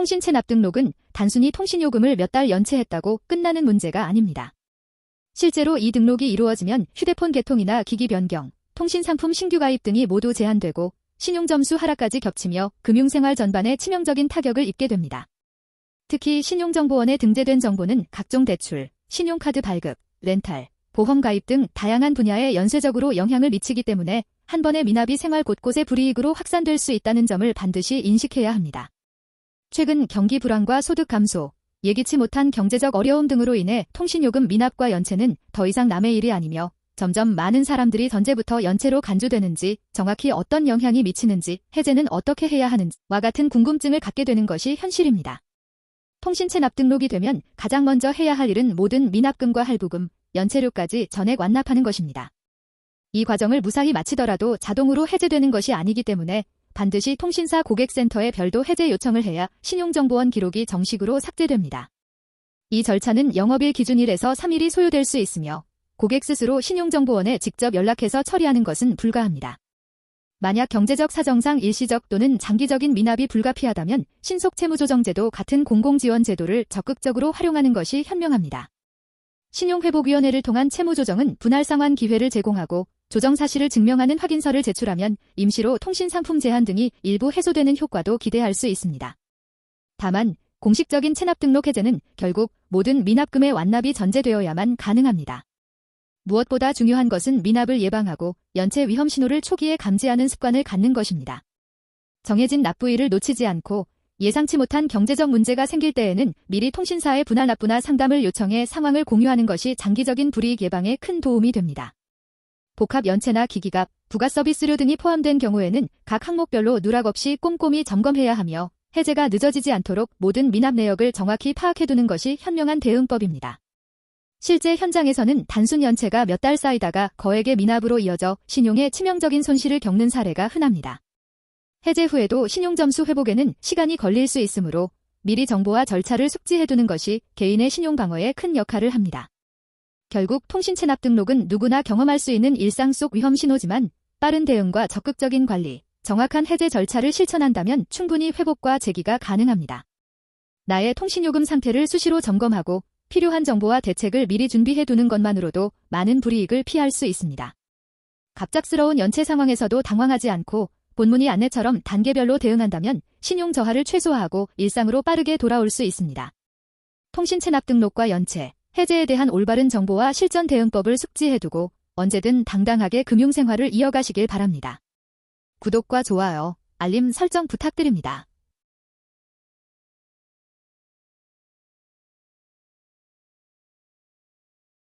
통신체납 등록은 단순히 통신요금을 몇 달 연체했다고 끝나는 문제가 아닙니다. 실제로 이 등록이 이루어지면 휴대폰 개통이나 기기 변경, 통신상품 신규 가입 등이 모두 제한되고 신용점수 하락까지 겹치며 금융생활 전반에 치명적인 타격을 입게 됩니다. 특히 신용정보원에 등재된 정보는 각종 대출, 신용카드 발급, 렌탈, 보험 가입 등 다양한 분야에 연쇄적으로 영향을 미치기 때문에 한 번의 미납이 생활 곳곳에 불이익으로 확산될 수 있다는 점을 반드시 인식해야 합니다. 최근 경기 불황과 소득 감소, 예기치 못한 경제적 어려움 등으로 인해 통신요금 미납과 연체는 더 이상 남의 일이 아니며 점점 많은 사람들이 언제부터 연체로 간주되는지, 정확히 어떤 영향이 미치는지, 해제는 어떻게 해야 하는지와 같은 궁금증을 갖게 되는 것이 현실입니다. 통신체납 등록이 되면 가장 먼저 해야 할 일은 모든 미납금과 할부금, 연체료까지 전액 완납하는 것입니다. 이 과정을 무사히 마치더라도 자동으로 해제되는 것이 아니기 때문에 반드시 통신사 고객센터에 별도 해제 요청을 해야 신용정보원 기록이 정식으로 삭제됩니다. 이 절차는 영업일 기준 1에서 3일이 소요될 수 있으며 고객 스스로 신용정보원에 직접 연락해서 처리하는 것은 불가합니다. 만약 경제적 사정상 일시적 또는 장기적인 미납이 불가피하다면 신속채무조정제도 같은 공공지원제도를 적극적으로 활용하는 것이 현명합니다. 신용회복위원회를 통한 채무조정은 분할상환 기회를 제공하고 조정 사실을 증명하는 확인서를 제출하면 임시로 통신상품 제한 등이 일부 해소되는 효과도 기대할 수 있습니다. 다만 공식적인 체납 등록 해제는 결국 모든 미납금의 완납이 전제되어야만 가능합니다. 무엇보다 중요한 것은 미납을 예방하고 연체 위험 신호를 초기에 감지하는 습관을 갖는 것입니다. 정해진 납부일을 놓치지 않고 예상치 못한 경제적 문제가 생길 때에는 미리 통신사에 분할 납부나 상담을 요청해 상황을 공유하는 것이 장기적인 불이익 예방에 큰 도움이 됩니다. 복합 연체나 기기값, 부가 서비스료 등이 포함된 경우에는 각 항목별로 누락 없이 꼼꼼히 점검해야 하며 해제가 늦어지지 않도록 모든 미납 내역을 정확히 파악해두는 것이 현명한 대응법입니다. 실제 현장에서는 단순 연체가 몇 달 쌓이다가 거액의 미납으로 이어져 신용에 치명적인 손실을 겪는 사례가 흔합니다. 해제 후에도 신용점수 회복에는 시간이 걸릴 수 있으므로 미리 정보와 절차를 숙지해두는 것이 개인의 신용 방어에 큰 역할을 합니다. 결국 통신체납 등록은 누구나 경험할 수 있는 일상 속 위험 신호지만 빠른 대응과 적극적인 관리, 정확한 해제 절차를 실천한다면 충분히 회복과 재기가 가능합니다. 나의 통신요금 상태를 수시로 점검하고 필요한 정보와 대책을 미리 준비해두는 것만으로도 많은 불이익을 피할 수 있습니다. 갑작스러운 연체 상황에서도 당황하지 않고 본문의 안내처럼 단계별로 대응한다면 신용 저하를 최소화하고 일상으로 빠르게 돌아올 수 있습니다. 통신체납 등록과 연체, 해제에 대한 올바른 정보와 실전 대응법을 숙지해두고 언제든 당당하게 금융생활을 이어가시길 바랍니다. 구독과 좋아요, 알림 설정 부탁드립니다.